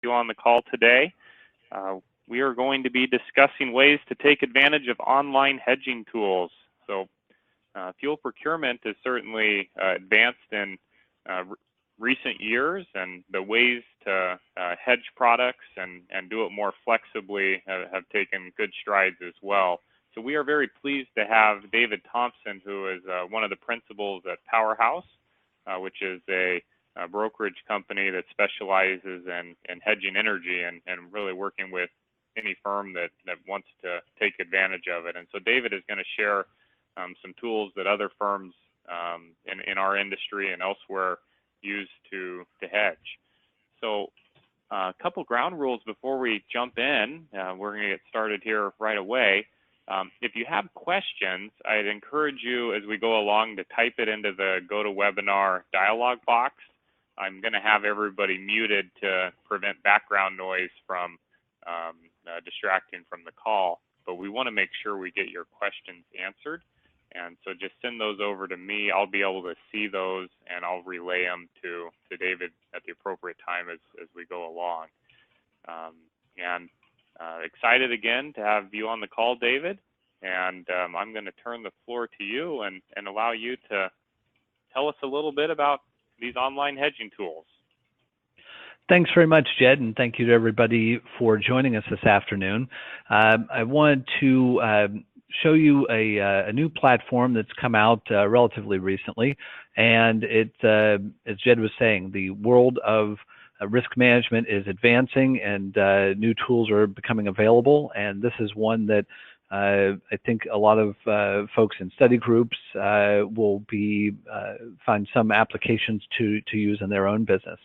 you on the call today. We are going to be discussing ways to take advantage of online hedging tools. So fuel procurement is certainly advanced in recent years, and the ways to hedge products and do it more flexibly have taken good strides as well. So we are very pleased to have David Thompson, who is one of the principals at Powerhouse, which is a brokerage company that specializes in hedging energy and really working with any firm that wants to take advantage of it. And so David is going to share some tools that other firms in our industry and elsewhere use to hedge. So a couple ground rules before we jump in. We're going to get started here right away. If you have questions, I'd encourage you as we go along to type it into the GoToWebinar dialog box. I'm going to have everybody muted to prevent background noise from distracting from the call, but we want to make sure we get your questions answered. And so just send those over to me. I'll be able to see those and I'll relay them to David at the appropriate time as we go along. Excited again to have you on the call, David. And I'm going to turn the floor to you and allow you to tell us a little bit about these online hedging tools. Thanks very much, Jed, and thank you to everybody for joining us this afternoon. I wanted to show you a new platform that's come out relatively recently, and it, as Jed was saying, the world of risk management is advancing and new tools are becoming available, and this is one that I think a lot of folks in study groups will find some applications to use in their own business.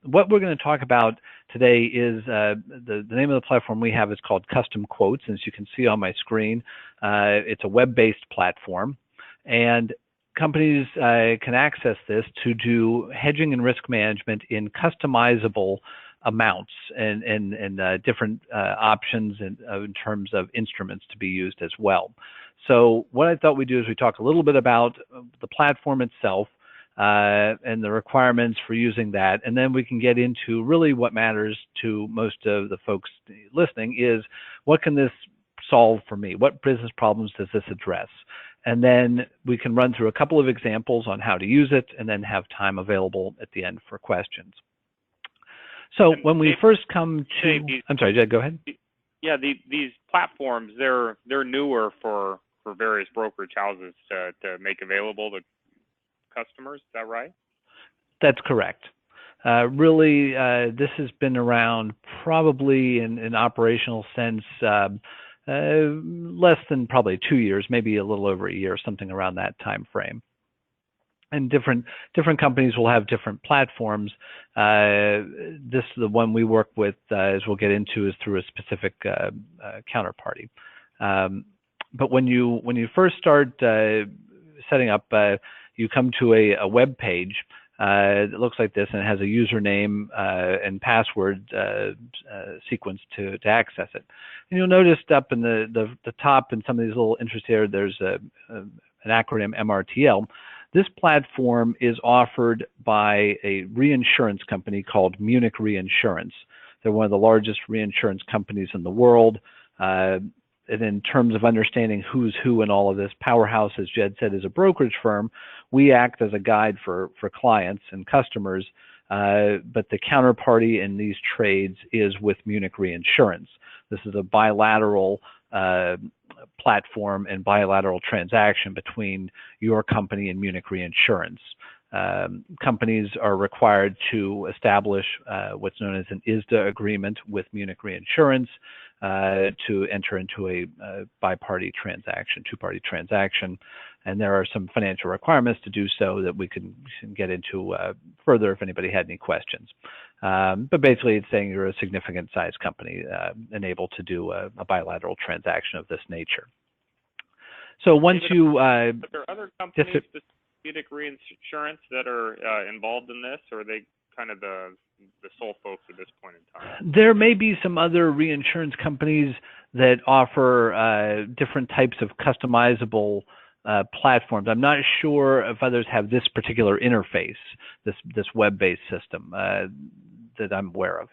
What we're going to talk about today is the name of the platform we have is called Custom Quotes, as you can see on my screen. It's a web-based platform, and companies can access this to do hedging and risk management in customizable amounts and different options in terms of instruments to be used as well. So what I thought we'd do is we talk a little bit about the platform itself, and the requirements for using that, and then we can get into really what matters to most of the folks listening is what can this solve for me? What business problems does this address? And then we can run through a couple of examples on how to use it and then have time available at the end for questions. So when we first come to, I'm sorry, Jed, go ahead. Yeah, these platforms, they're newer for various brokerage houses to make available to customers, is that right? That's correct. Really, this has been around probably in operational sense less than probably 2 years, maybe a little over a year, something around that time frame. And different companies will have different platforms. This is the one we work with, as we'll get into, is through a specific counterparty. But when you first start setting up, you come to a web page that looks like this, and it has a username and password sequence to access it. And you'll notice up in the top in some of these little interests here, there's an acronym MRTL. This platform is offered by a reinsurance company called Munich Reinsurance. They're one of the largest reinsurance companies in the world. And in terms of understanding who's who in all of this, Powerhouse, as Jed said, is a brokerage firm. We act as a guide for clients and customers, but the counterparty in these trades is with Munich Reinsurance. This is a bilateral platform and bilateral transaction between your company and Munich Reinsurance. Companies are required to establish what's known as an ISDA agreement with Munich Reinsurance to enter into a bi-party transaction, two-party transaction. And there are some financial requirements to do so that we can get into further if anybody had any questions. But basically, it's saying you're a significant size company and able to do a bilateral transaction of this nature. So once you... are there other companies, Munich Reinsurance, that are involved in this, or are they kind of the sole folks at this point in time? There may be some other reinsurance companies that offer different types of customizable platforms. I'm not sure if others have this particular interface, this web-based system that I'm aware of.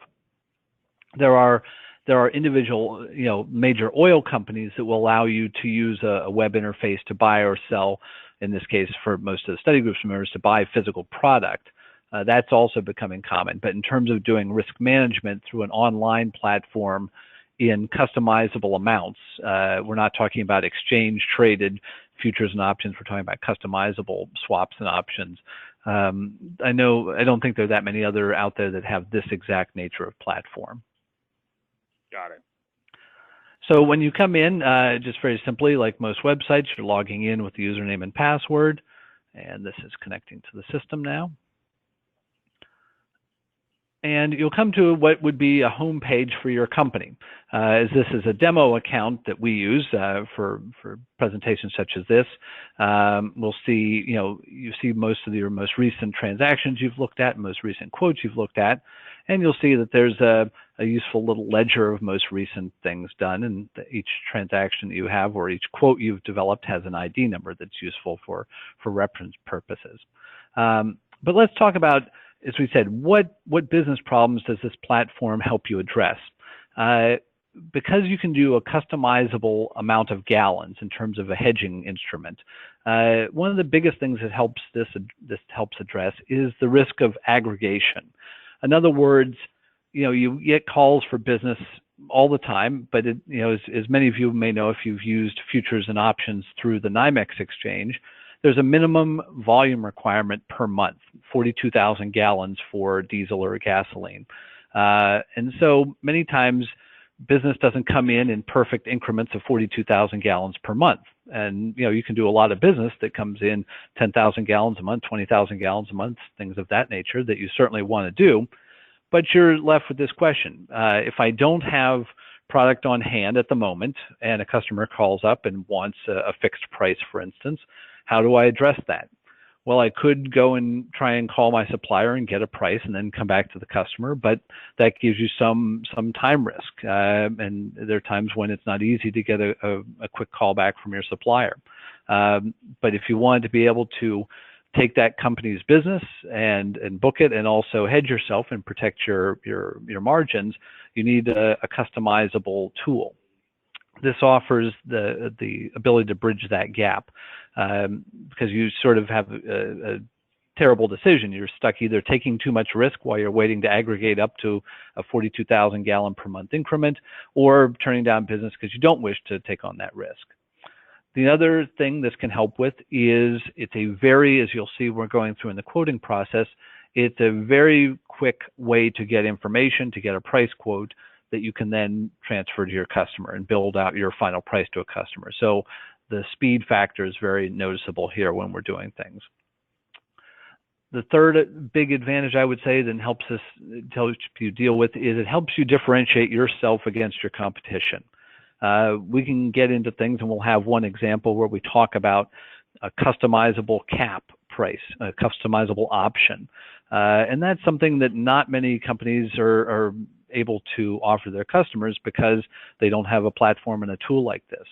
There are individual, major oil companies that will allow you to use a web interface to buy or sell. In this case, for most of the study group's members, to buy physical product. That's also becoming common. But in terms of doing risk management through an online platform in customizable amounts, we're not talking about exchange traded futures and options. We're talking about customizable swaps and options. I don't think there are that many other out there that have this exact nature of platform. Got it. So when you come in, just very simply, like most websites, you're logging in with the username and password, and this is connecting to the system now. And you'll come to what would be a home page for your company. As this is a demo account that we use for presentations such as this, we'll see, you see most of your most recent transactions you've looked at, most recent quotes you've looked at, and you'll see that there's a useful little ledger of most recent things done, and each transaction that you have or each quote you've developed has an ID number that's useful for reference purposes. But let's talk about, as we said, what business problems does this platform help you address? Because you can do a customizable amount of gallons in terms of a hedging instrument, one of the biggest things that this helps address is the risk of aggregation. In other words, you get calls for business all the time, but as many of you may know, if you've used futures and options through the NYMEX exchange, there's a minimum volume requirement per month, 42,000 gallons for diesel or gasoline. And so many times business doesn't come in perfect increments of 42,000 gallons per month. And, you can do a lot of business that comes in 10,000 gallons a month, 20,000 gallons a month, things of that nature that you certainly want to do. But you're left with this question. If I don't have product on hand at the moment and a customer calls up and wants a fixed price, for instance, how do I address that? Well, I could go and try and call my supplier and get a price and then come back to the customer, but that gives you some time risk. And there are times when it's not easy to get a quick call back from your supplier. But if you wanted to be able to take that company's business and book it and also hedge yourself and protect your margins, you need a customizable tool. This offers the ability to bridge that gap, because you sort of have a terrible decision. You're stuck either taking too much risk while you're waiting to aggregate up to a 42,000 gallon per month increment, or turning down business because you don't wish to take on that risk. The other thing this can help with is it's a very, as you'll see we're going through in the quoting process, it's a very quick way to get information, to get a price quote that you can then transfer to your customer and build out your final price to a customer. So the speed factor is very noticeable here when we're doing things. The third big advantage I would say that helps you deal with is it helps you differentiate yourself against your competition. We can get into things, and we'll have one example where we talk about a customizable cap price, a customizable option. And that's something that not many companies are able to offer their customers because they don't have a platform and a tool like this.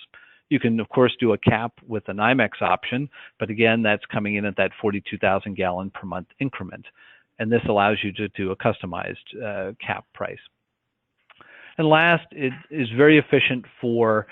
You can, of course, do a cap with an NYMEX option, but again, that's coming in at that 42,000 gallon per month increment. And this allows you to do a customized cap price. And last, it is very efficient for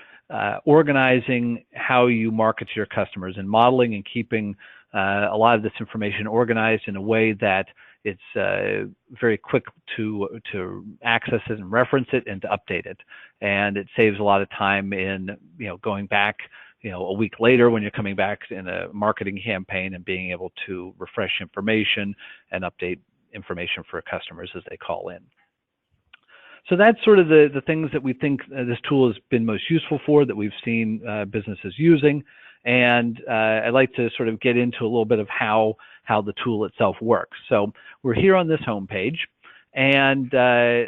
organizing how you market to your customers and modeling and keeping a lot of this information organized in a way that it's very quick to access it and reference it and to update it. And it saves a lot of time in going back a week later when you're coming back in a marketing campaign and being able to refresh information and update information for customers as they call in. So that's sort of the things that we think this tool has been most useful for, that we've seen businesses using. And I'd like to sort of get into a little bit of how the tool itself works. So we're here on this home page, and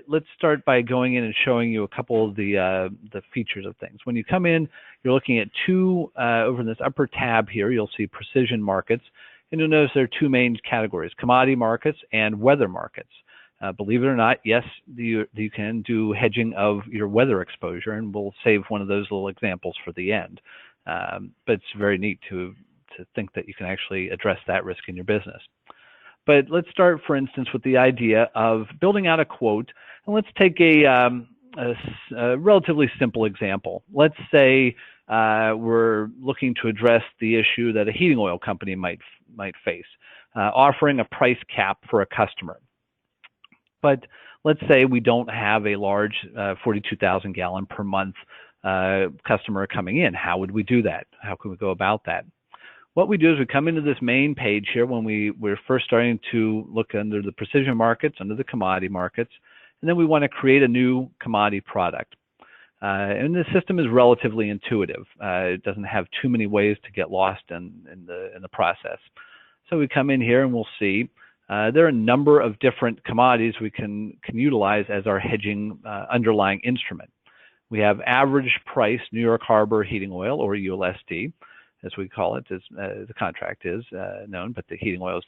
let's start by going in and showing you a couple of the features of things. When you come in, you're looking at two, over in this upper tab here, you'll see precision markets, and you'll notice there are two main categories, commodity markets and weather markets. Believe it or not, yes, you can do hedging of your weather exposure, and we'll save one of those little examples for the end. But it's very neat to think that you can actually address that risk in your business. But let's start, for instance, with the idea of building out a quote. And let's take a relatively simple example. Let's say we're looking to address the issue that a heating oil company might face, offering a price cap for a customer. But let's say we don't have a large 42,000 gallon per month customer coming in. How would we do that? How can we go about that? What we do is we come into this main page here when we're first starting to look under the precision markets, under the commodity markets, and then we want to create a new commodity product. And the system is relatively intuitive. It doesn't have too many ways to get lost in the process. So we come in here and we'll see there are a number of different commodities we can utilize as our hedging underlying instrument. We have average price New York Harbor heating oil, or ULSD, as we call it, as the contract is known, but the heating oil is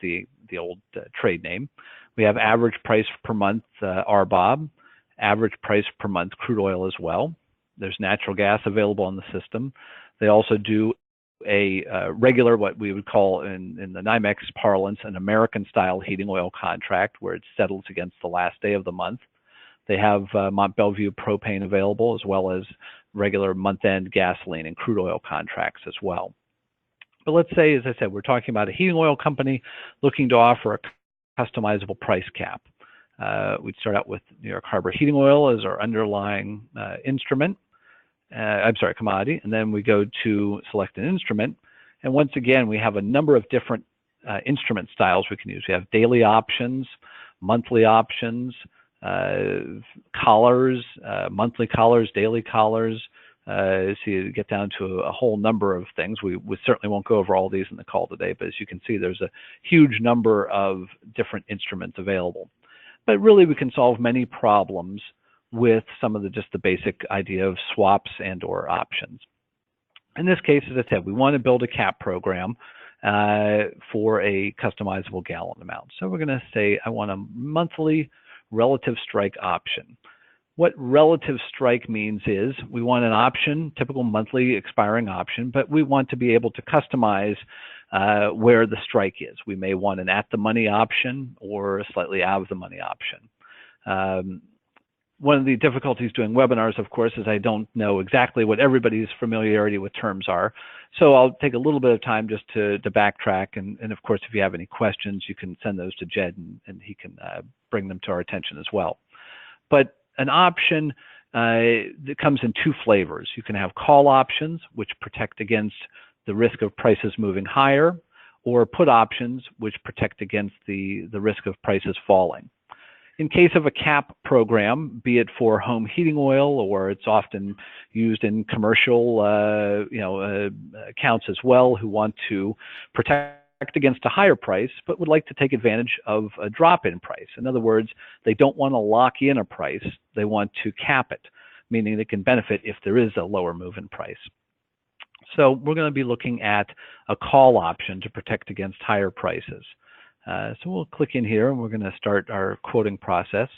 the old trade name. We have average price per month RBOB, average price per month crude oil as well. There's natural gas available on the system. They also do a regular, what we would call in the NYMEX parlance, an American-style heating oil contract where it settles against the last day of the month. They have Mont Belvieu propane available, as well as regular month-end gasoline and crude oil contracts as well. But let's say, as I said, we're talking about a heating oil company looking to offer a customizable price cap. We'd start out with New York Harbor heating oil as our underlying instrument. Commodity, and then we go to select an instrument. And once again, we have a number of different instrument styles we can use. We have daily options, monthly options, collars, monthly collars, daily collars. So you get down to a whole number of things. We certainly won't go over all these in the call today, but as you can see, there's a huge number of different instruments available. But really, we can solve many problems with some of just the basic idea of swaps and or options. In this case, as I said, we want to build a cap program for a customizable gallon amount. So we're going to say I want a monthly relative strike option. What relative strike means is we want an option, typical monthly expiring option, but we want to be able to customize where the strike is. We may want an at-the-money option or a slightly out-of-the-money option. One of the difficulties doing webinars, of course, is I don't know exactly what everybody's familiarity with terms are. So I'll take a little bit of time just to backtrack. And of course, if you have any questions, you can send those to Jed and he can bring them to our attention as well. But an option that comes in two flavors. You can have call options, which protect against the risk of prices moving higher, or put options, which protect against the risk of prices falling. In case of a cap program, be it for home heating oil, or it's often used in commercial accounts as well, who want to protect against a higher price, but would like to take advantage of a drop in price. In other words, they don't want to lock in a price, they want to cap it, meaning they can benefit if there is a lower move in price. So we're going to be looking at a call option to protect against higher prices. So we'll click in here and we're going to start our quoting process.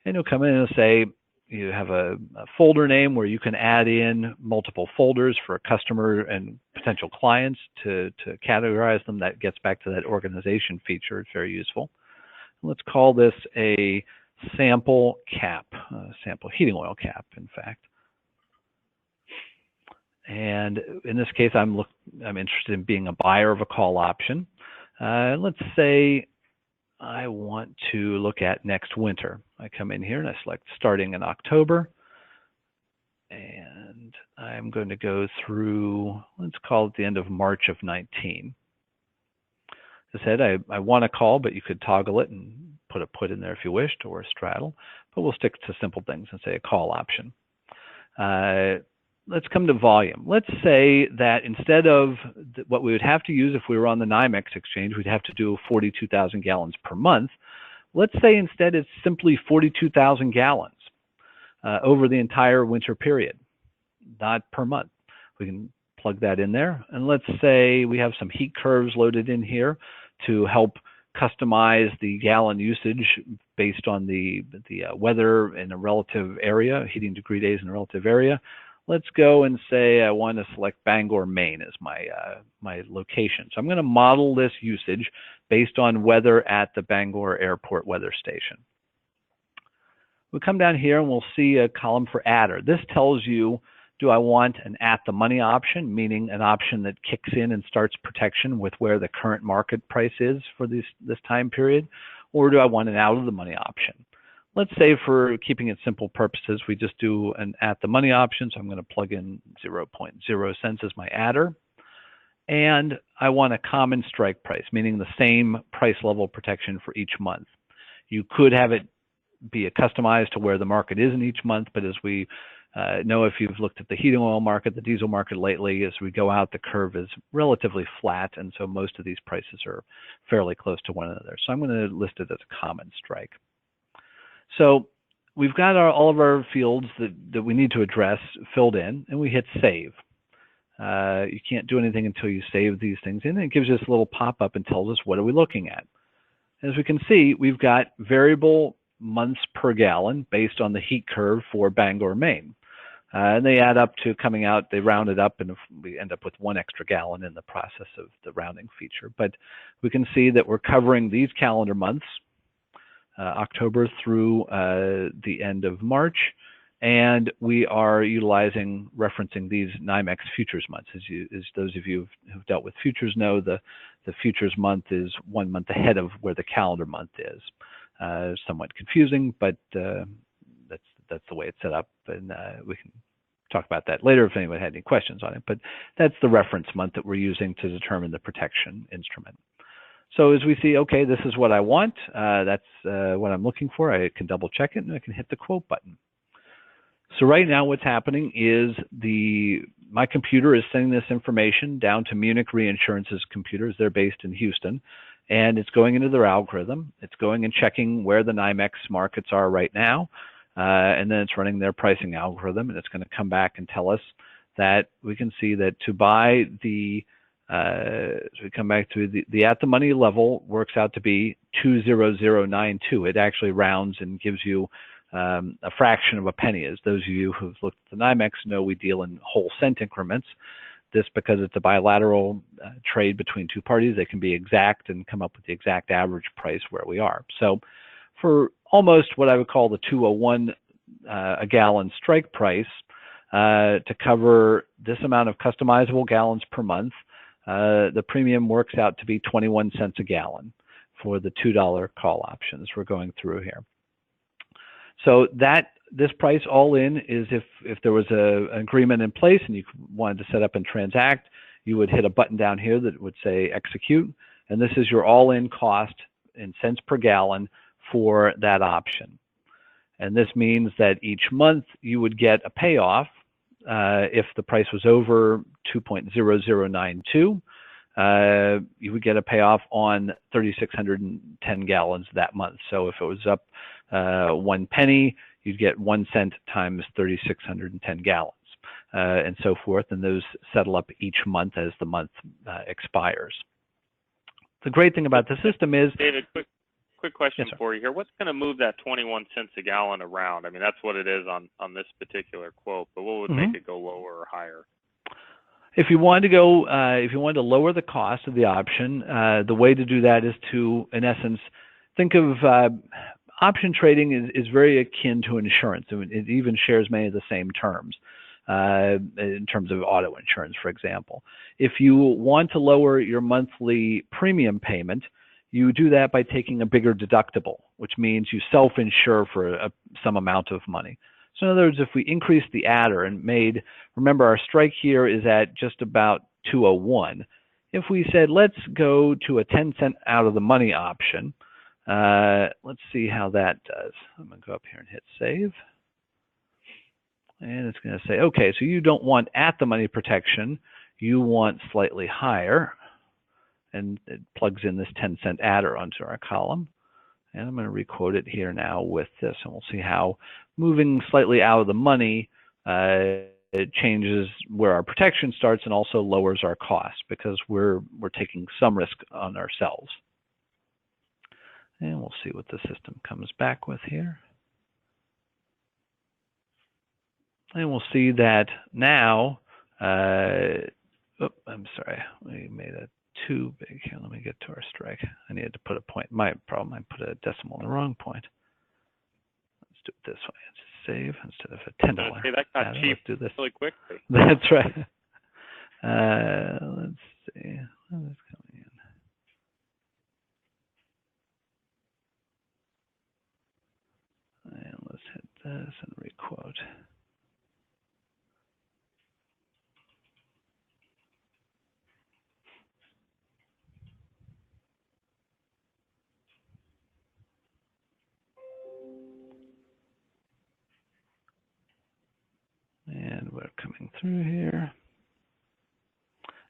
And you'll come in and say you have a folder name where you can add in multiple folders for a customer and potential clients to categorize them. That gets back to that organization feature. It's very useful. Let's call this a sample cap, sample heating oil cap, in fact. And in this case, I'm interested in being a buyer of a call option. Let's say I want to look at next winter. I come in here and I select starting in October. And I'm going to go through, let's call it the end of March of 19. As I said, I want to call, but you could toggle it and put a put in there if you wished, or a straddle. But we'll stick to simple things and say a call option. Let's come to volume. Let's say that instead of what we would have to use if we were on the NYMEX exchange, we'd have to do 42,000 gallons per month. Let's say instead it's simply 42,000 gallons over the entire winter period, not per month. We can plug that in there. And let's say we have some heat curves loaded in here to help customize the gallon usage based on the weather in a relative area, heating degree days in a relative area. Let's go and say I want to select Bangor, Maine as my location. So I'm going to model this usage based on weather at the Bangor Airport weather station. We come down here and we'll see a column for adder. This tells you, do I want an at-the-money option, meaning an option that kicks in and starts protection with where the current market price is for this time period, or do I want an out-of-the-money option? Let's say for keeping it simple purposes, we just do an at-the-money option, so I'm going to plug in 0.0 cents as my adder. And I want a common strike price, meaning the same price level protection for each month. You could have it be customized to where the market is in each month, but as we know, if you've looked at the heating oil market, the diesel market lately, as we go out, the curve is relatively flat, and so most of these prices are fairly close to one another. So I'm going to list it as a common strike. So we've got all of our fields that we need to address filled in, and we hit save. You can't do anything until you save these things in, and it gives us a little pop-up and tells us what are we looking at. As we can see, we've got variable months per gallon based on the heat curve for Bangor, Maine. And they add up to coming out, they round it up, and we end up with 1 extra gallon in the process of the rounding feature. But we can see that we're covering these calendar months, October through the end of March, and we are referencing these NYMEX futures months. As those of you who've dealt with futures know, the futures month is 1 month ahead of where the calendar month is. Somewhat confusing, but that's the way it's set up, and we can talk about that later if anyone had any questions on it. But that's the reference month that we're using to determine the protection instrument. So as we see, okay, this is what I want, that's what I'm looking for, I can double check it and I can hit the quote button. So right now what's happening is my computer is sending this information down to Munich Reinsurance's computers. They're based in Houston, and it's going into their algorithm. It's going and checking where the NYMEX markets are right now, and then it's running their pricing algorithm, and it's going to come back and tell us that we can see that to buy so we come back to the at the money level works out to be 20092. It actually rounds and gives you a fraction of a penny. As those of you who've looked at the NYMEX know, we deal in whole cent increments. This, because it's a bilateral trade between two parties, they can be exact and come up with the exact average price where we are. So for almost what I would call the 201 a gallon strike price, to cover this amount of customizable gallons per month, the premium works out to be 21 cents a gallon for the $2 call options we're going through here. So this price all in is if there was an agreement in place and you wanted to set up and transact, you would hit a button down here that would say execute, and this is your all-in cost in cents per gallon for that option. And this means that each month you would get a payoff if the price was over 2.0092. You would get a payoff on 3,610 gallons that month. So if it was up 1 penny, you'd get 1 cent times 3,610 gallons, and so forth. And those settle up each month as the month expires. The great thing about the system is, David, quick question yes, for you here. What's going to move that 21 cents a gallon around? I mean, that's what it is on this particular quote, but what would make it go lower or higher? If you wanted to lower the cost of the option, the way to do that is to, in essence, think of option trading is very akin to insurance. It even shares many of the same terms in terms of auto insurance, for example. If you want to lower your monthly premium payment, you do that by taking a bigger deductible, which means you self-insure for some amount of money. So in other words, if we increase the adder and remember our strike here is at just about 201. If we said, let's go to a 10 cent out of the money option, let's see how that does. I'm going to go up here and hit save. And it's going to say, okay, so you don't want at the money protection, you want slightly higher. And it plugs in this 10 cent adder onto our column. And I'm going to requote it here now with this, and we'll see how moving slightly out of the money, it changes where our protection starts and also lowers our cost because we're taking some risk on ourselves. And we'll see what the system comes back with here. And we'll see that now, I'm sorry, we made a too big here. Let me get to our strike. I needed to put a point. My problem, I put a decimal in the wrong point. Let's do it this way. Just save instead of a $10. Okay, that got cheap. Let's do this really quickly. That's right. Let's see. What is coming in? And let's hit this and requote. And we're coming through here.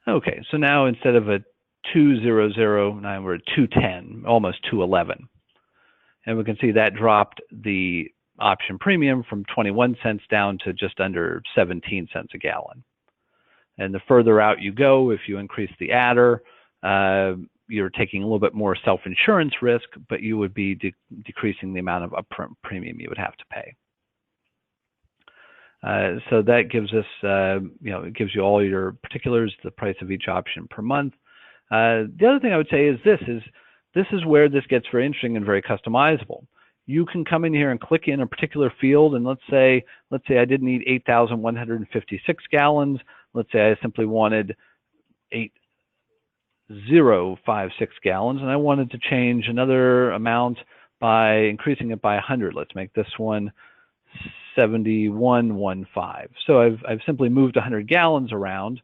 Okay, so now instead of a 200, now we're at 210, almost 211. And we can see that dropped the option premium from 21 cents down to just under 17 cents a gallon. And the further out you go, if you increase the adder, you're taking a little bit more self-insurance risk, but you would be decreasing the amount of upfront premium you would have to pay. So that gives us, it gives you all your particulars, the price of each option per month. The other thing I would say is this is where this gets very interesting and very customizable. You can come in here and click in a particular field, and let's say I didn't need 8,156 gallons. Let's say I simply wanted 8,056 gallons, and I wanted to change another amount by increasing it by 100. Let's make this one 7115. So I've simply moved 100 gallons around,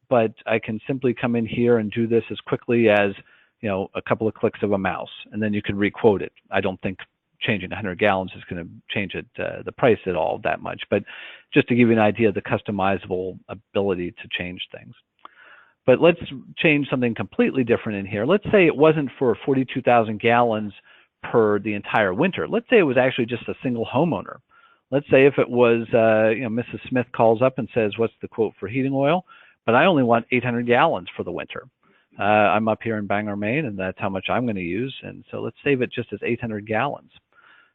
but I can simply come in here and do this as quickly as a couple of clicks of a mouse, and then you can requote it. I don't think changing 100 gallons is going to change it the price at all that much, but just to give you an idea of the customizable ability to change things. But let's change something completely different in here. Let's say it wasn't for 42,000 gallons per the entire winter. Let's say it was actually just a single homeowner. Let's say if it was, Mrs. Smith calls up and says, what's the quote for heating oil? But I only want 800 gallons for the winter. I'm up here in Bangor, Maine, and that's how much I'm going to use. And so let's save it just as 800 gallons.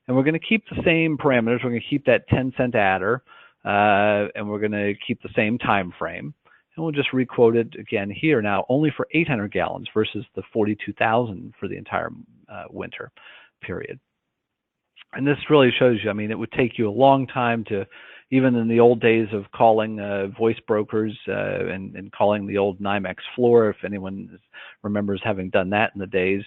And we're going to keep the same parameters. We're going to keep that 10-cent adder, and we're going to keep the same time frame. And we'll just requote it again here now, only for 800 gallons versus the 42,000 for the entire winter period. And this really shows you, it would take you a long time to, even in the old days of calling voice brokers and calling the old NYMEX floor, if anyone remembers having done that in the days.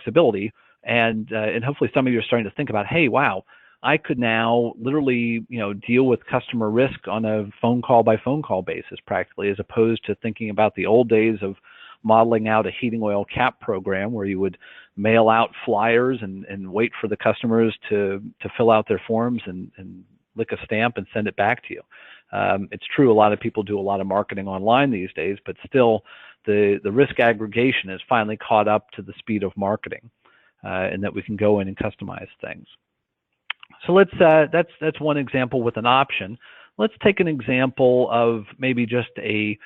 Flexibility, and hopefully some of you are starting to think about, hey, wow, I could now literally deal with customer risk on a phone call by phone call basis practically, as opposed to thinking about the old days of modeling out a heating oil cap program where you would mail out flyers and wait for the customers to fill out their forms and lick a stamp and send it back to you. It's true, a lot of people do a lot of marketing online these days, but still the risk aggregation has finally caught up to the speed of marketing, and that we can go in and customize things. So that's one example with an option. Let's take an example of maybe just a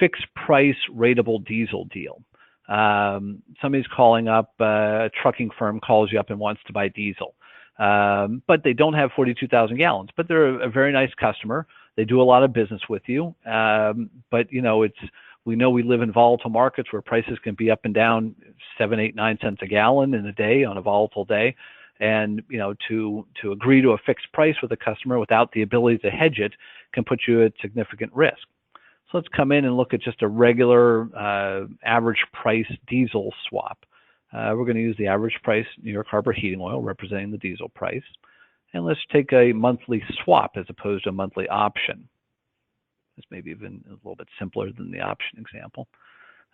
fixed price rateable diesel deal. Somebody's calling up, a trucking firm calls you up and wants to buy diesel. But they don't have 42,000 gallons, but they're a very nice customer. They do a lot of business with you. But we know we live in volatile markets where prices can be up and down 7, 8, 9 cents a gallon in a day on a volatile day. And, to agree to a fixed price with a customer without the ability to hedge it can put you at significant risk. So let's come in and look at just a regular average price diesel swap. We're going to use the average price New York Harbor heating oil representing the diesel price. And let's take a monthly swap as opposed to a monthly option. This may be even a little bit simpler than the option example.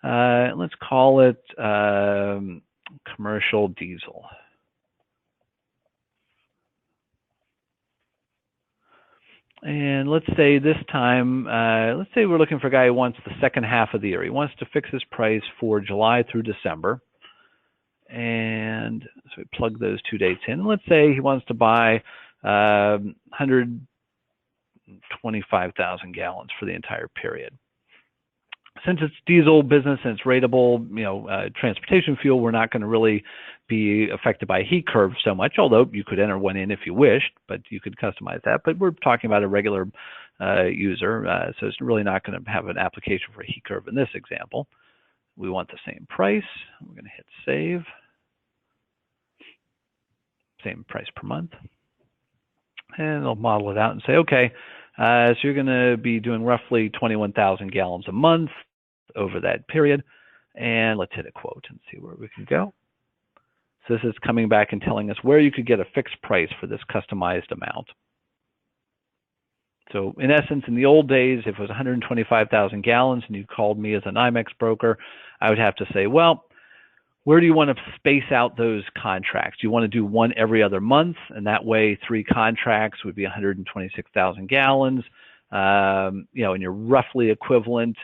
Let's call it commercial diesel. And let's say this time, let's say we're looking for a guy who wants the second half of the year. He wants to fix his price for July through December. And so we plug those 2 dates in. Let's say he wants to buy 125,000 gallons for the entire period. Since it's diesel business and it's ratable, transportation fuel, we're not going to really be affected by heat curve so much, although you could enter one in if you wished, but you could customize that. But we're talking about a regular user, so it's really not going to have an application for a heat curve in this example. We want the same price. We're going to hit save. Same price per month. And it'll model it out and say, okay, so you're going to be doing roughly 21,000 gallons a month over that period. And let's hit a quote and see where we can go. So this is coming back and telling us where you could get a fixed price for this customized amount. So in essence, in the old days, if it was 125,000 gallons and you called me as a NYMEX broker, I would have to say, well, where do you want to space out those contracts? Do you want to do one every other month? And that way 3 contracts would be 126,000 gallons, and you're roughly equivalent.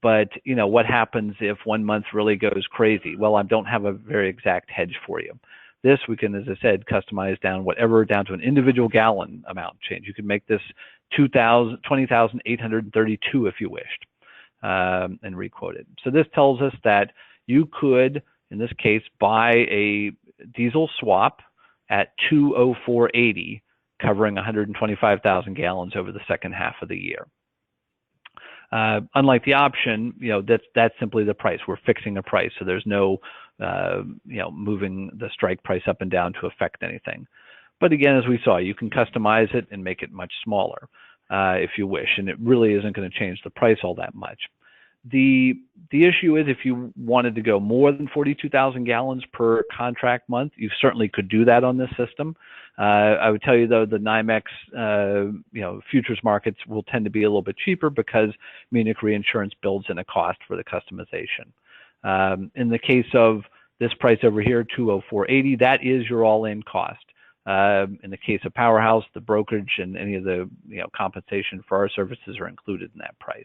But, what happens if 1 month really goes crazy? Well, I don't have a very exact hedge for you. This we can, as I said, customize down to an individual gallon amount change. You could make this 20,832 if you wished, and requote it. So this tells us that you could, in this case, buy a diesel swap at 204.80, covering 125,000 gallons over the second half of the year. Unlike the option, that's simply the price. We're fixing a price, so there's no, moving the strike price up and down to affect anything. But again, as we saw, you can customize it and make it much smaller if you wish, and it really isn't going to change the price all that much. The issue is if you wanted to go more than 42,000 gallons per contract month, you certainly could do that on this system. I would tell you, though, the NYMEX futures markets will tend to be a little bit cheaper because Munich Reinsurance builds in a cost for the customization. In the case of this price over here, 204.80, that is your all-in cost. In the case of Powerhouse, the brokerage and any of the compensation for our services are included in that price.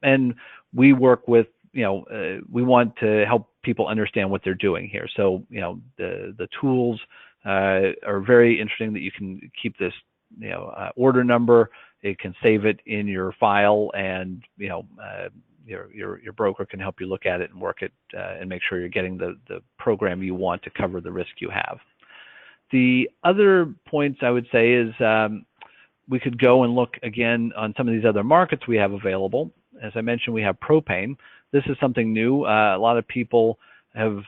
And we work with, we want to help people understand what they're doing here. So, the tools are very interesting that you can keep this, order number. It can save it in your file, and, your broker can help you look at it and work it and make sure you're getting the program you want to cover the risk you have. The other points I would say is, we could go and look again on some of these other markets we have available. As I mentioned, we have propane. This is something new. A lot of people have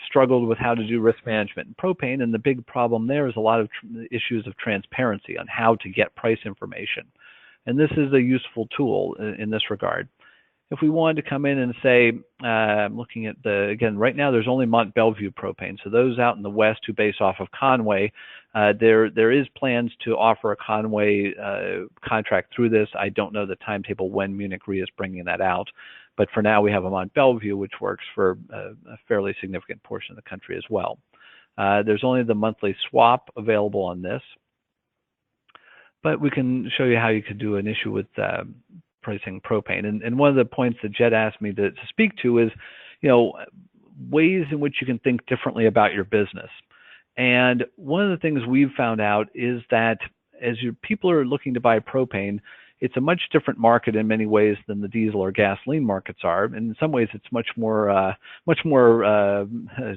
struggled with how to do risk management in propane, and the big problem there is a lot of issues of transparency on how to get price information. And this is a useful tool in this regard. If we wanted to come in and say, I'm looking at again, right now there's only Mont Belvieu propane. So those out in the West who base off of Conway, there is plans to offer a Conway contract through this. I don't know the timetable when Munich Re is bringing that out. But for now, we have a Mont Belvieu, which works for a fairly significant portion of the country as well. There's only the monthly swap available on this. But we can show you how you could do an issue with pricing propane. And one of the points that Jed asked me to speak to is, ways in which you can think differently about your business. And one of the things we've found out is that as people are looking to buy propane, it's a much different market in many ways than the diesel or gasoline markets are. And in some ways, it's much more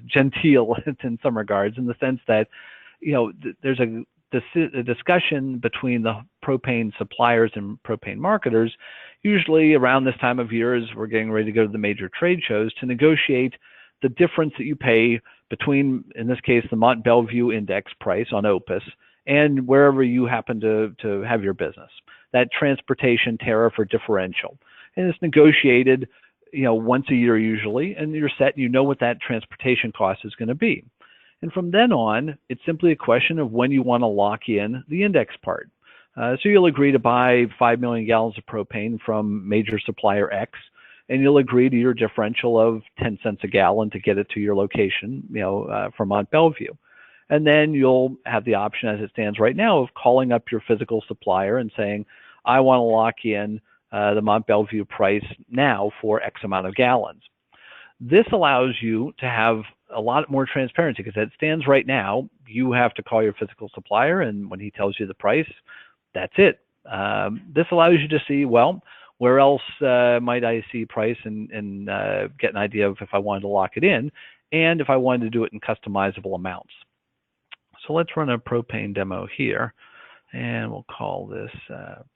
genteel in some regards, in the sense that, there's a discussion between the propane suppliers and propane marketers, usually around this time of year as we're getting ready to go to the major trade shows, to negotiate the difference that you pay between, in this case, the Mont Belvieu index price on Opus and wherever you happen to have your business, that transportation tariff or differential. And it's negotiated, once a year usually, and you're set, you know what that transportation cost is going to be. And from then on, it's simply a question of when you want to lock in the index part. So you'll agree to buy 5 million gallons of propane from major supplier X, and you'll agree to your differential of 10 cents a gallon to get it to your location, from Mont Belvieu. And then you'll have the option, as it stands right now, of calling up your physical supplier and saying, I want to lock in the Mont Belvieu price now for X amount of gallons. This allows you to have a lot more transparency, because as it stands right now, you have to call your physical supplier, and when he tells you the price, that's it. This allows you to see, well, where else might I see price and get an idea of if I wanted to lock it in, and if I wanted to do it in customizable amounts. So let's run a propane demo here, and we'll call this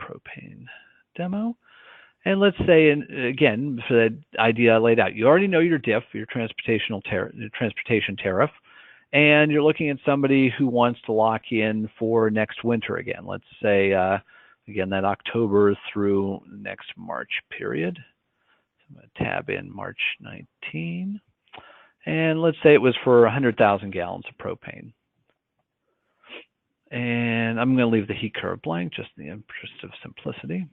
propane demo. And let's say, again, for the idea I laid out, you already know your diff, your transportation tariff, and you're looking at somebody who wants to lock in for next winter again. Let's say, again, that October through next March period. So I'm going to tab in March 19. And let's say it was for 100,000 gallons of propane. And I'm going to leave the heat curve blank, just in the interest of simplicity,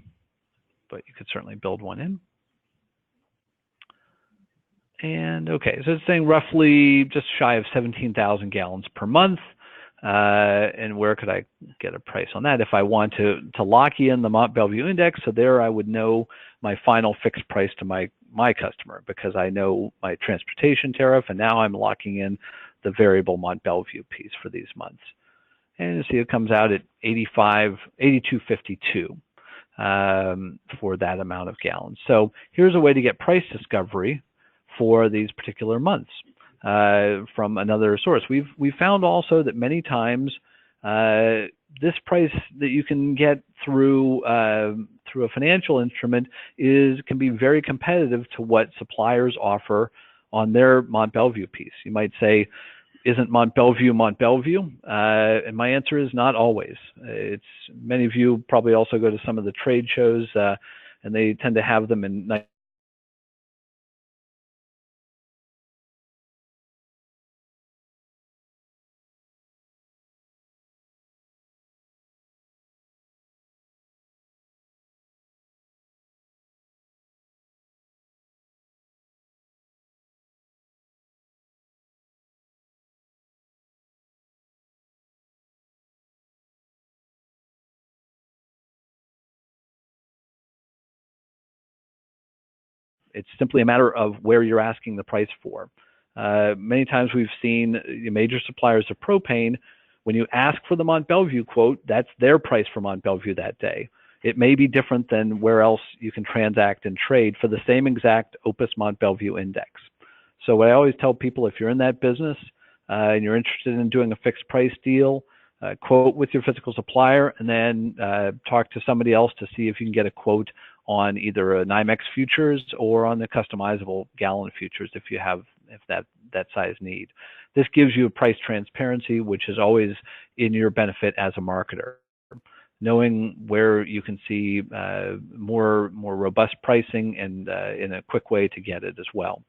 but you could certainly build one in. And okay, so it's saying roughly just shy of 17,000 gallons per month. And where could I get a price on that? If I want to lock in the Mont Belvieu index, so there I would know my final fixed price to my customer, because I know my transportation tariff, and now I'm locking in the variable Mont Belvieu piece for these months. And you see it comes out at $82.52 for that amount of gallons. So here's a way to get price discovery for these particular months from another source. We've found also that many times this price that you can get through a financial instrument can be very competitive to what suppliers offer on their Mont Belvieu piece. You might say, isn't Mont Belvieu Mont Belvieu? And my answer is not always. Many of you probably also go to some of the trade shows, and they tend to have them in nice. It's simply a matter of where you're asking the price for. Many times we've seen major suppliers of propane, when you ask for the Mont Belvieu quote, that's their price for Mont Belvieu that day. It may be different than where else you can transact and trade for the same exact Opus Mont Belvieu index. So what I always tell people, if you're in that business and you're interested in doing a fixed price deal, quote with your physical supplier, and then talk to somebody else to see if you can get a quote on either a NYMEX futures or on the customizable gallon futures if that size need. This gives you a price transparency, which is always in your benefit as a marketer. Knowing where you can see more robust pricing and in a quick way to get it as well.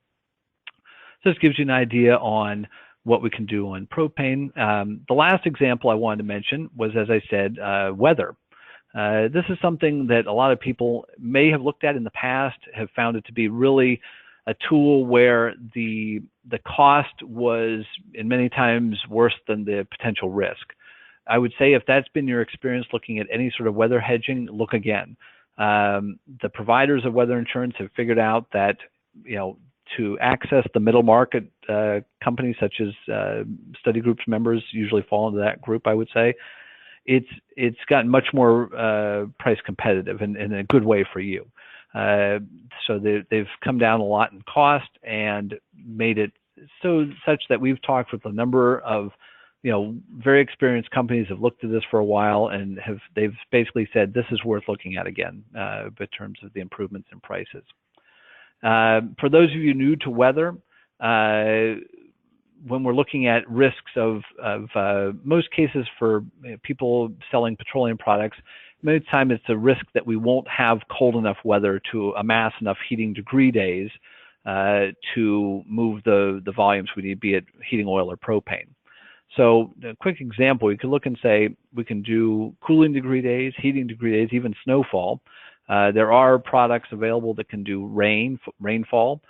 So this gives you an idea on what we can do on propane. The last example I wanted to mention was, as I said, weather. This is something that a lot of people may have looked at in the past, have found it to be really a tool where the cost was in many times worse than the potential risk. I would say if that's been your experience looking at any sort of weather hedging, look again. The providers of weather insurance have figured out that, to access the middle market companies such as study groups members usually fall into that group, I would say, it's gotten much more price competitive and in a good way for you. So they've come down a lot in cost and made it such that we've talked with a number of very experienced companies have looked at this for a while and they've basically said this is worth looking at again in terms of the improvements in prices. For those of you new to weather, when we're looking at risks of most cases for people selling petroleum products, many times it's a risk that we won't have cold enough weather to amass enough heating degree days to move the volumes we need, be it heating oil or propane. So a quick example, you can look and say we can do cooling degree days, heating degree days, even snowfall. There are products available that can do rainfall.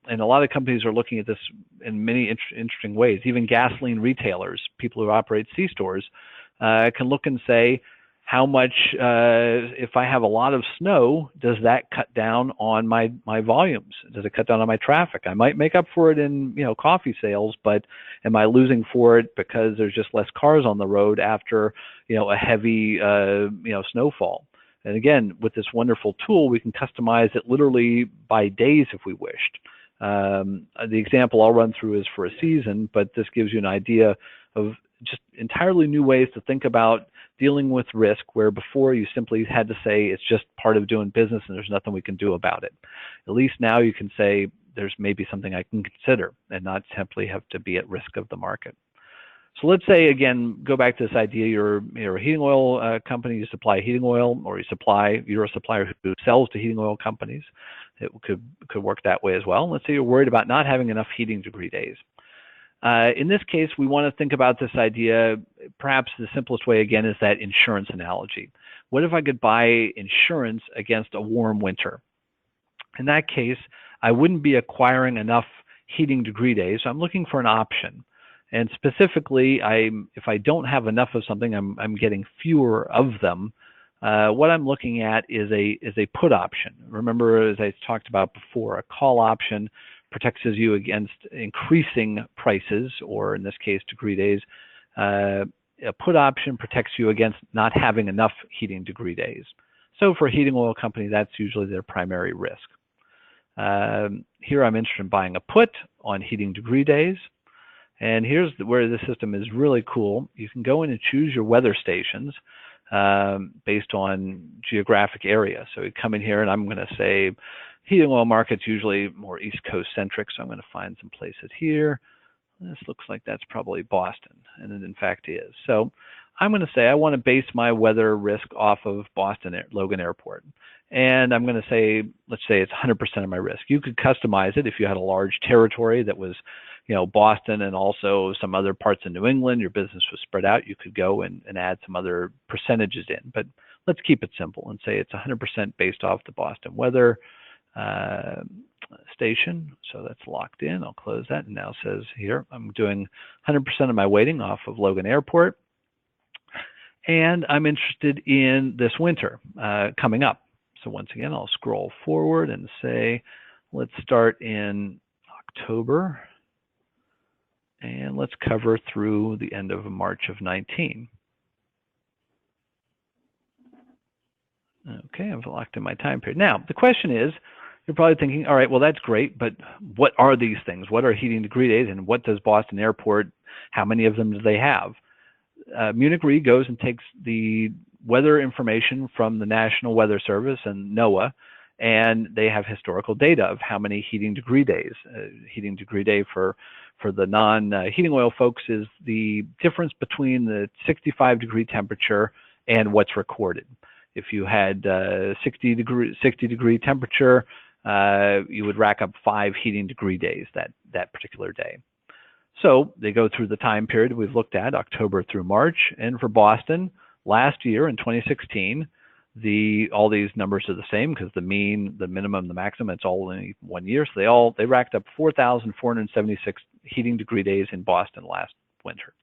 And a lot of companies are looking at this in many interesting ways. Even gasoline retailers, people who operate C-stores, can look and say, how much, if I have a lot of snow, does that cut down on my volumes? Does it cut down on my traffic? I might make up for it in, coffee sales, but am I losing for it because there's just less cars on the road after, a heavy, snowfall? And again, with this wonderful tool, we can customize it literally by days if we wished. The example I'll run through is for a season, but this gives you an idea of just entirely new ways to think about dealing with risk, where before you simply had to say it's just part of doing business and there's nothing we can do about it. At least now you can say there's maybe something I can consider and not simply have to be at risk of the market. So let's say, again, go back to this idea, you're a heating oil company, you supply heating oil, or you're a supplier who sells to heating oil companies. It could work that way as well. Let's say you're worried about not having enough heating degree days. In this case, we want to think about this idea, perhaps the simplest way, again, is that insurance analogy. What if I could buy insurance against a warm winter? In that case, I wouldn't be acquiring enough heating degree days, so I'm looking for an option. And specifically, if I don't have enough of something, I'm getting fewer of them. What I'm looking at is a put option. Remember, as I talked about before, a call option protects you against increasing prices, or in this case, degree days. A put option protects you against not having enough heating degree days. So for a heating oil company, that's usually their primary risk. Here I'm interested in buying a put on heating degree days. And here's where the system is really cool. You can go in and choose your weather stations based on geographic area. So you come in here and I'm going to say heating oil market's usually more East Coast centric, so I'm going to find some places here. This looks like that's probably Boston, and it in fact is. So I'm going to say I want to base my weather risk off of Boston Logan Airport. And I'm going to say, let's say it's 100% of my risk. You could customize it if you had a large territory that was, Boston and also some other parts of New England, your business was spread out, you could go and add some other percentages in. But let's keep it simple and say it's 100% based off the Boston weather station. So that's locked in. I'll close that. And now it says here, I'm doing 100% of my weighting off of Logan Airport. And I'm interested in this winter coming up. So once again, I'll scroll forward and say, let's start in October. And let's cover through the end of March of 19. Okay, I've locked in my time period. Now, the question is, you're probably thinking, all right, well, that's great, but what are these things? What are heating degree days, and what does Boston Airport, how many of them do they have? Munich Re goes and takes the weather information from the National Weather Service and NOAA, and they have historical data of how many heating degree days. Heating degree day for the non-heating oil folks is the difference between the 65 degree temperature and what's recorded. If you had 60 degree temperature, you would rack up 5 heating degree days that particular day. So they go through the time period we've looked at, October through March, and for Boston, last year in 2016, all these numbers are the same because the mean, the minimum, the maximum, it's all in 1 year. So they racked up 4,476 heating degree days in Boston last winter.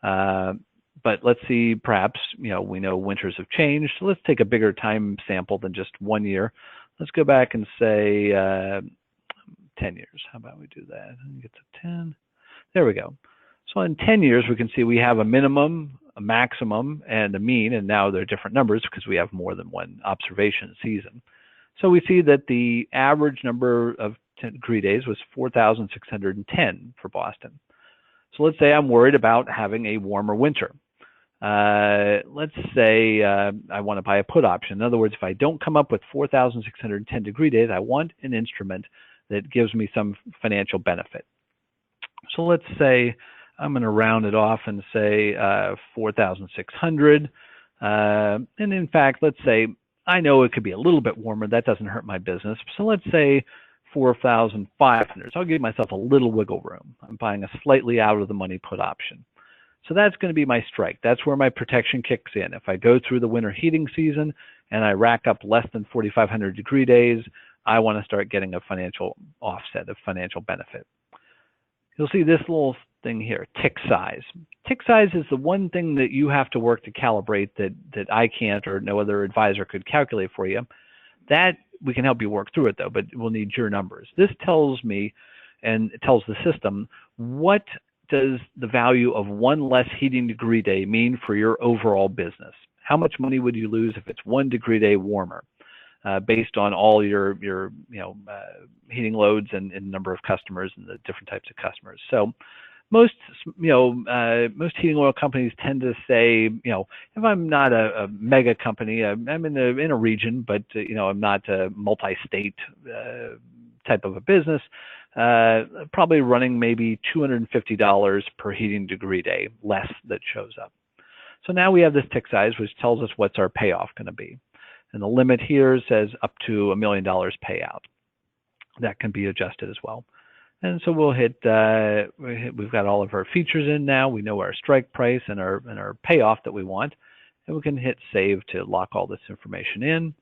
But let's see, perhaps, we know winters have changed. So let's take a bigger time sample than just 1 year. Let's go back and say 10 years. How about we do that? Get to 10. There we go. So in 10 years, we can see we have a minimum, a maximum, and a mean, and now they're different numbers because we have more than one observation season. So we see that the average number of degree days was 4,610 for Boston. So let's say I'm worried about having a warmer winter. Let's say I want to buy a put option. In other words, if I don't come up with 4,610 degree days, I want an instrument that gives me some financial benefit. So let's say I'm going to round it off and say 4,600. And in fact, let's say I know it could be a little bit warmer. That doesn't hurt my business. So let's say 4,500. So I'll give myself a little wiggle room. I'm buying a slightly out of the money put option. So that's going to be my strike. That's where my protection kicks in. If I go through the winter heating season and I rack up less than 4,500 degree days, I want to start getting a financial offset, a financial benefit. You'll see this little thing here, tick size. Tick size is the one thing that you have to work to calibrate that I can't or no other advisor could calculate for you. That we can help you work through it though, but we'll need your numbers. This tells me, and it tells the system, what does the value of one less heating degree day mean for your overall business? How much money would you lose if it's 1 degree day warmer, based on all your heating loads and number of customers and the different types of customers? So most most heating oil companies tend to say, if I'm not a mega company, I'm in a region, but I'm not a multi-state type of a business, probably running maybe $250 per heating degree day less that shows up. So now we have this tick size, which tells us what's our payoff going to be. And the limit here says up to $1 million payout. That can be adjusted as well. And so we'll hit, we've got all of our features in now. We know our strike price and our payoff that we want. And we can hit save to lock all this information in.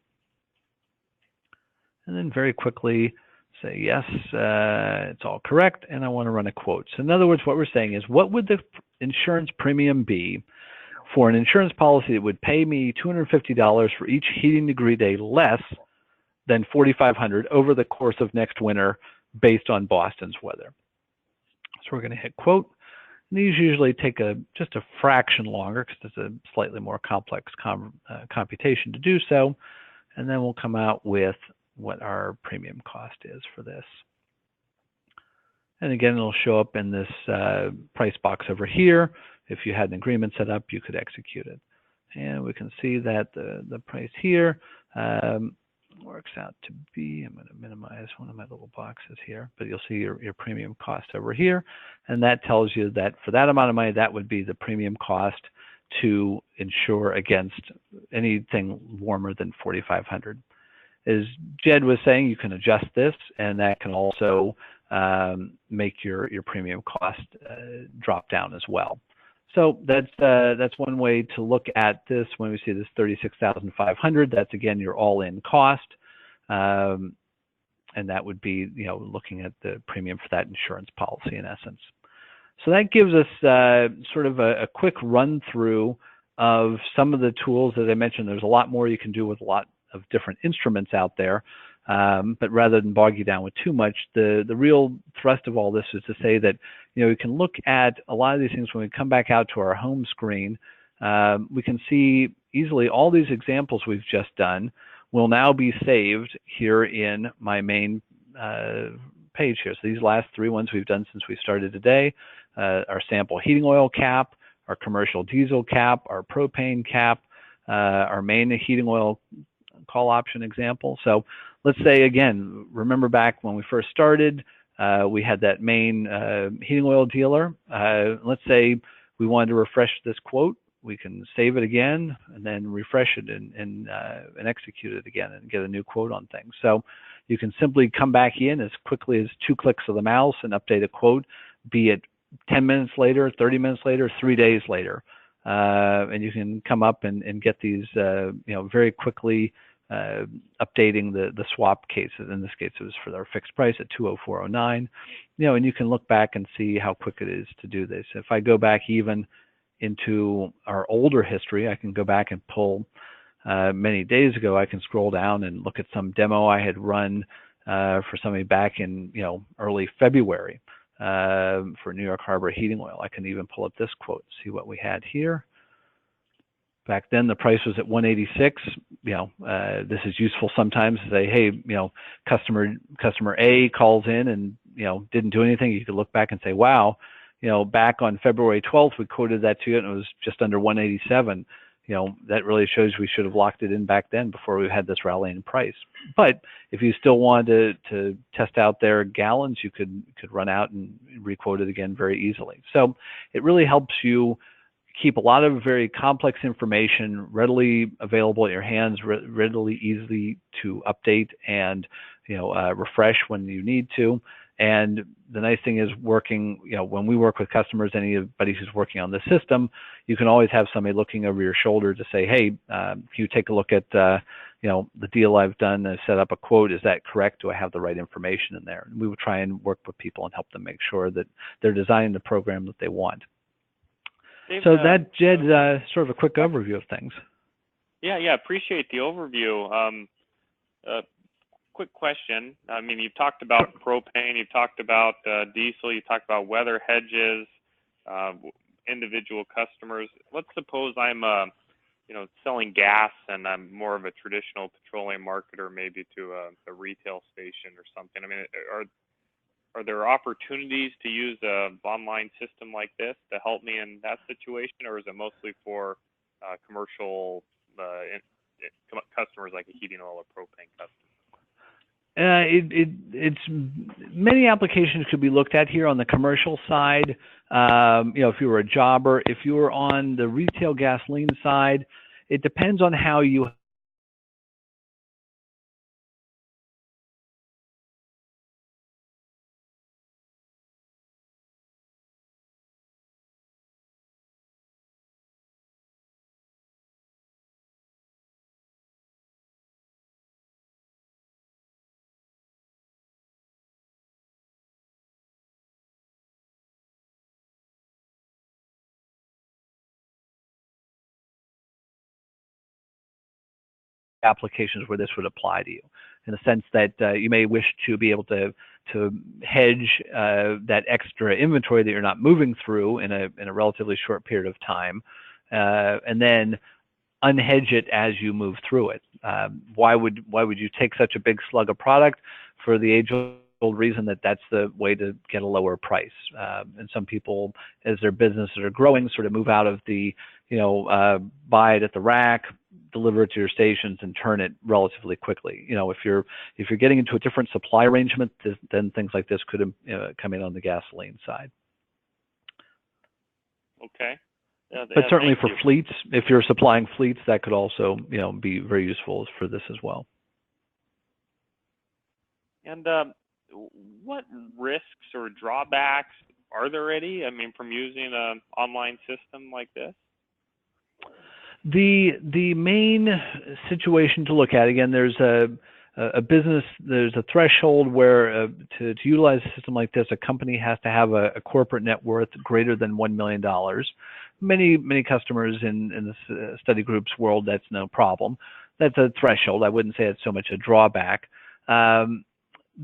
And then very quickly say, yes, it's all correct. And I want to run a quote. So in other words, what we're saying is, what would the insurance premium be for an insurance policy that would pay me $250 for each heating degree day less than $4,500 over the course of next winter based on Boston's weather? So we're going to hit quote. And these usually take just a fraction longer because it's a slightly more complex computation to do so. And then we'll come out with what our premium cost is for this. And again, it'll show up in this price box over here. If you had an agreement set up, you could execute it. And we can see that the price here works out to be, I'm going to minimize one of my little boxes here, but you'll see your premium cost over here. And that tells you that for that amount of money, that would be the premium cost to insure against anything warmer than 4,500. As Jed was saying, you can adjust this, and that can also make your premium cost drop down as well. So that's one way to look at this. When we see this 36,500, that's again your all-in cost, and that would be looking at the premium for that insurance policy in essence. So that gives us sort of a quick run through of some of the tools that I mentioned. There's a lot more you can do with a lot of different instruments out there. But rather than bog you down with too much, the real thrust of all this is to say that we can look at a lot of these things when we come back out to our home screen. We can see easily all these examples we've just done will now be saved here in my main page here. So these last 3 ones we've done since we started today, our sample heating oil cap, our commercial diesel cap, our propane cap, our main heating oil call option example. So let's say, again, remember back when we first started, we had that main heating oil dealer. Let's say we wanted to refresh this quote. We can save it again and then refresh it and execute it again and get a new quote on things. So you can simply come back in as quickly as 2 clicks of the mouse and update a quote, be it 10 minutes later, 30 minutes later, 3 days later. And you can come up and get these very quickly, updating the swap cases. In this case, it was for our fixed price at 204.09. And you can look back and see how quick it is to do this. If I go back even into our older history, I can go back and pull many days ago. I can scroll down and look at some demo I had run for somebody back in early February for New York Harbor heating oil. I can even pull up this quote, see what we had here. Back then, the price was at 186. This is useful sometimes to say, hey, customer A calls in and didn't do anything. You could look back and say, wow, back on February 12th, we quoted that to you, and it was just under 187. That really shows we should have locked it in back then before we had this rally in price. But if you still wanted to test out their gallons, you could run out and requote it again very easily. So it really helps you keep a lot of very complex information readily available at your hands, readily easy to update and refresh when you need to. And the nice thing is working, when we work with customers, anybody who's working on the system, you can always have somebody looking over your shoulder to say, hey, can you take a look at, the deal I've done, I've set up a quote, is that correct? Do I have the right information in there? And we would try and work with people and help them make sure that they're designing the program that they want. Dave, so that, Jed, sort of a quick overview of things. Yeah, appreciate the overview. Quick question. I mean, you've talked about propane, you've talked about diesel, you talked about weather hedges, individual customers. Let's suppose I'm, selling gas and I'm more of a traditional petroleum marketer, maybe to a retail station or something. I mean, are there opportunities to use an online system like this to help me in that situation, or is it mostly for commercial customers like a heating oil or propane customer? It's many applications could be looked at here on the commercial side. If you were a jobber, if you were on the retail gasoline side, it depends on how you applications where this would apply to you, in the sense that you may wish to be able to hedge that extra inventory that you're not moving through in a relatively short period of time, and then unhedge it as you move through it. Why would you take such a big slug of product? For the age-old reason that that's the way to get a lower price. And some people, as their businesses are growing, sort of move out of the buy it at the rack, deliver it to your stations, and turn it relatively quickly. If you're getting into a different supply arrangement, then things like this could come in on the gasoline side. Okay. But certainly for fleets, if you're supplying fleets, that could also be very useful for this as well. And what risks or drawbacks are there any? I mean, from using an online system like this? The main situation to look at, again, there's a business, there's a threshold where to utilize a system like this, a company has to have a corporate net worth greater than $1 million. Many customers in the study group's world, that's no problem. That's a threshold. I wouldn't say it's so much a drawback.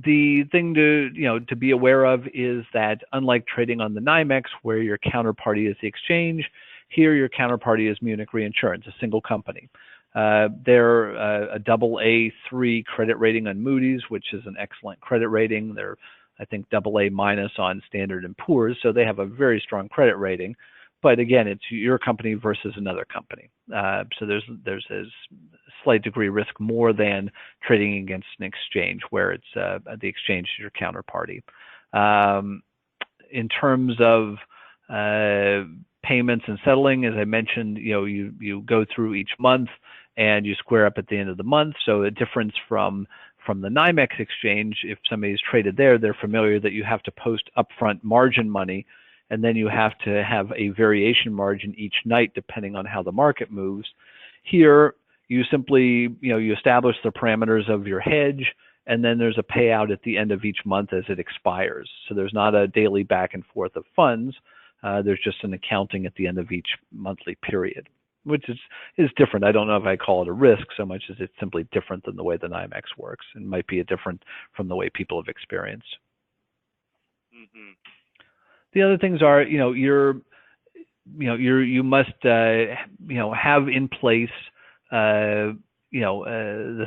The thing to be aware of is that, unlike trading on the NYMEX, where your counterparty is the exchange, here your counterparty is Munich Reinsurance, a single company. They're a AA3 credit rating on Moody's, which is an excellent credit rating. They're, I think, AA- on Standard & Poor's, so they have a very strong credit rating. But again, it's your company versus another company. So there's a slight degree of risk more than trading against an exchange, where it's the exchange is your counterparty. In terms of payments and settling, as I mentioned, you go through each month and you square up at the end of the month. So a difference from the NYMEX exchange, if somebody's traded there, they're familiar that you have to post upfront margin money, and then you have to have a variation margin each night depending on how the market moves. Here, you simply, you establish the parameters of your hedge, and then there's a payout at the end of each month as it expires. So there's not a daily back and forth of funds. There's just an accounting at the end of each monthly period, which is different. I don't know if I call it a risk so much as it's simply different than the way the NYMEX works, and might be different from the way people have experienced. Mm-hmm. The other things are, you must, have in place, the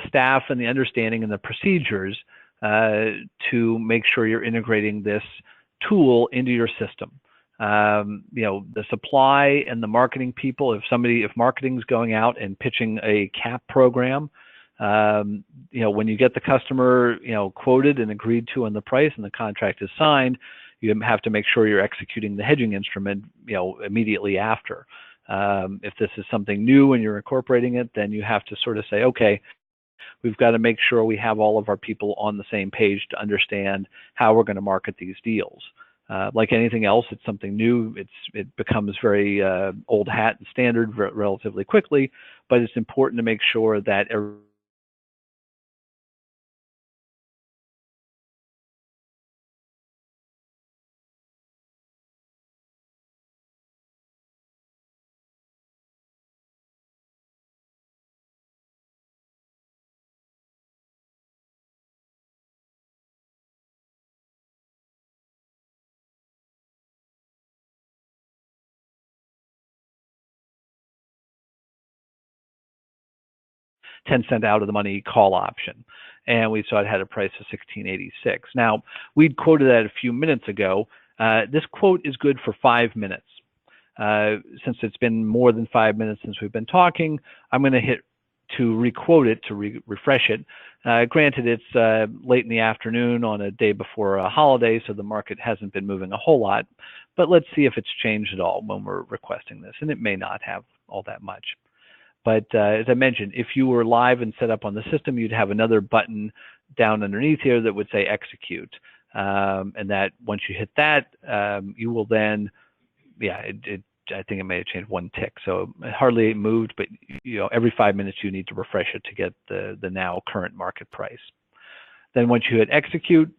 staff and the understanding and the procedures to make sure you're integrating this tool into your system. The supply and the marketing people, if marketing's going out and pitching a cap program, when you get the customer, quoted and agreed to on the price and the contract is signed, you have to make sure you're executing the hedging instrument, immediately after. If this is something new and you're incorporating it, then you have to sort of say, okay, We've got to make sure we have all of our people on the same page to understand how we're going to market these deals. Like anything else, it's something new. It becomes very old hat and standard relatively quickly, but it's important to make sure that 10-cent out of the money call option. And we saw it had a price of $16.86. Now, we'd quoted that a few minutes ago. This quote is good for 5 minutes. Since it's been more than 5 minutes since we've been talking, I'm going to hit to requote it, to refresh it. Granted, it's late in the afternoon on a day before a holiday, so the market hasn't been moving a whole lot. But let's see if it's changed at all when we're requesting this, and it may not have all that much. But as I mentioned, if you were live and set up on the system, you'd have another button down underneath here that would say execute. And that once you hit that, you will then, I think it may have changed 1 tick. So it hardly moved, but every 5 minutes you need to refresh it to get the now current market price. Then once you hit execute,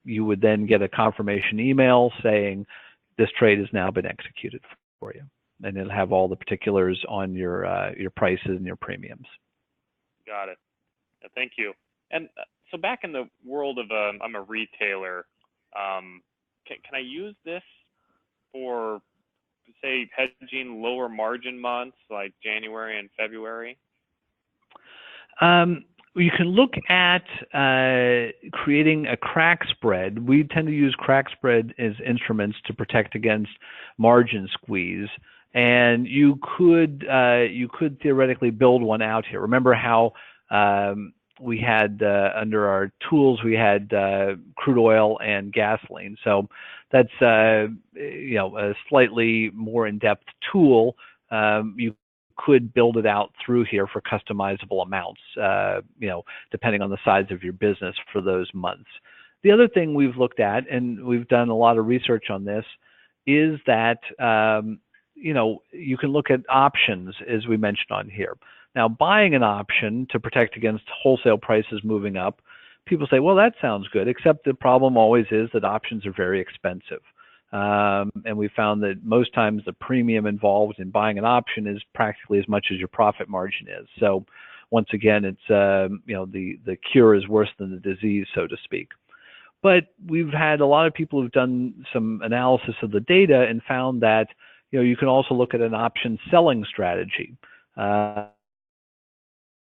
you would then get a confirmation email saying this trade has now been executed for you. And it'll have all the particulars on your prices and your premiums. Got it. Thank you. And so back in the world of I'm a retailer, can I use this for, say, hedging lower margin months like January and February? You can look at creating a crack spread. We tend to use crack spread as instruments to protect against margin squeeze. And you could theoretically build one out here. Remember how we had under our tools we had crude oil and gasoline. So that's a slightly more in-depth tool. You could build it out through here for customizable amounts, depending on the size of your business for those months. The other thing we've looked at, and we've done a lot of research on this, is that you can look at options, as we mentioned on here. Now, buying an option to protect against wholesale prices moving up, people say, well, that sounds good, except the problem always is that options are very expensive. And we found that most times the premium involved in buying an option is practically as much as your profit margin is. So once again, it's, the cure is worse than the disease, so to speak. But we've had a lot of people who've done some analysis of the data and found that you can also look at an option selling strategy, where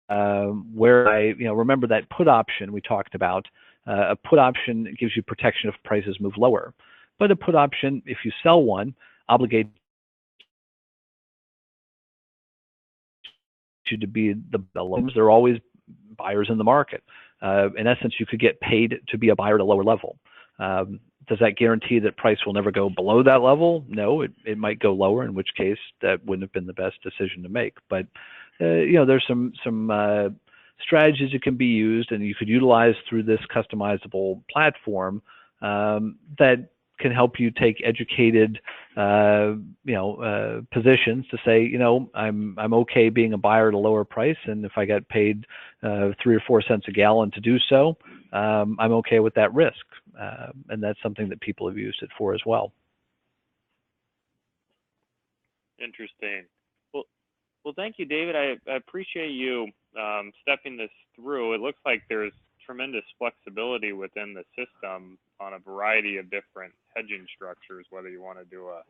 remember that put option we talked about. A put option gives you protection if prices move lower, but a put option, if you sell one, obligates you to be the lowest. There are always buyers in the market. In essence, you could get paid to be a buyer at a lower level. Does that guarantee that price will never go below that level? No, it might go lower, in which case that wouldn't have been the best decision to make. But there's some strategies that can be used, and you could utilize through this customizable platform that can help you take educated positions to say, I'm okay being a buyer at a lower price, and if I get paid 3 or 4 cents a gallon to do so, I'm okay with that risk. And that's something that people have used it for as well. Interesting. Well, thank you, David. I appreciate you stepping this through. It looks like there's tremendous flexibility within the system on a variety of different hedging structures, whether you want to do a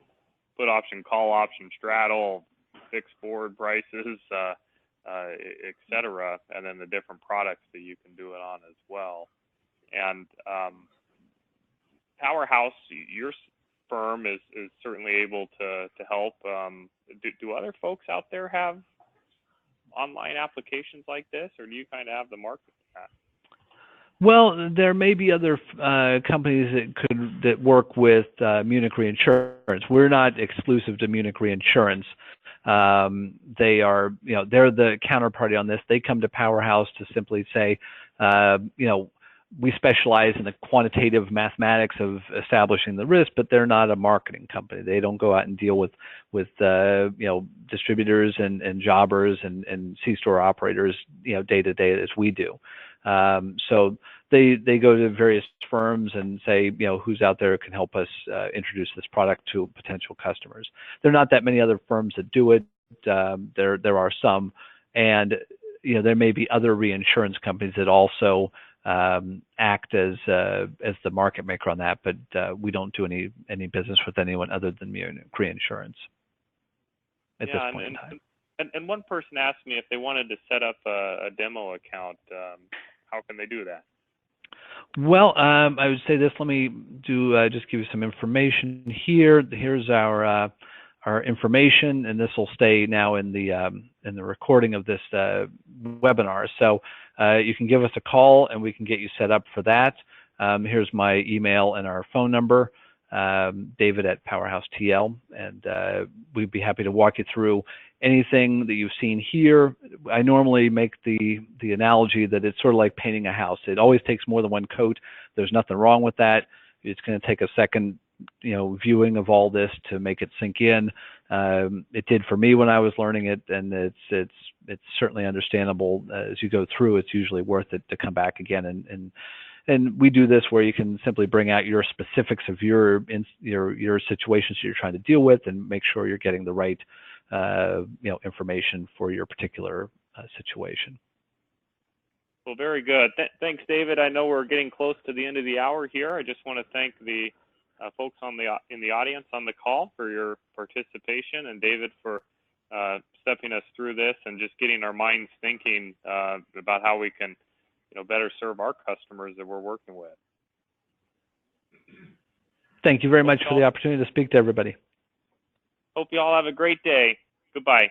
put option, call option, straddle, fixed forward prices, et cetera, and then the different products that you can do it on as well. And Powerhouse, your firm is certainly able to help. Do other folks out there have online applications like this, or do you kind of have the market for that? Well, there may be other companies that work with Munich Reinsurance. We're not exclusive to Munich Reinsurance. They are, they're the counterparty on this. They come to Powerhouse to simply say, we specialize in the quantitative mathematics of establishing the risk, but they're not a marketing company. They don't go out and deal with distributors and jobbers and C-store operators, day to day as we do. So they go to various firms and say, who's out there can help us introduce this product to potential customers. There are not that many other firms that do it. There are some, and there may be other reinsurance companies that also act as the market maker on that, but we don't do any business with anyone other than reinsurance at this point in time. And one person asked me if they wanted to set up a demo account. How can they do that? Well, I would say this. Let me just give you some information here. Here's our information, and this will stay now in the recording of this webinar. So you can give us a call, and we can get you set up for that. Here's my email and our phone number, David at Powerhouse TL, and we'd be happy to walk you through anything that you've seen here. I normally make the analogy that it's sort of like painting a house. It always takes more than one coat. There's nothing wrong with that. It's going to take a second viewing of all this to make it sink in. It did for me when I was learning it, and it's certainly understandable as you go through. It's usually worth it to come back again, and we do this where you can simply bring out your specifics of your situations you're trying to deal with, and make sure you're getting the right information for your particular situation. Well, very good. Thanks, David. I know we're getting close to the end of the hour here. I just want to thank the folks in the audience on the call for your participation, and David for stepping us through this and just getting our minds thinking about how we can better serve our customers that we're working with. Thank you very much for the opportunity to speak to everybody. Hope you all have a great day. Goodbye.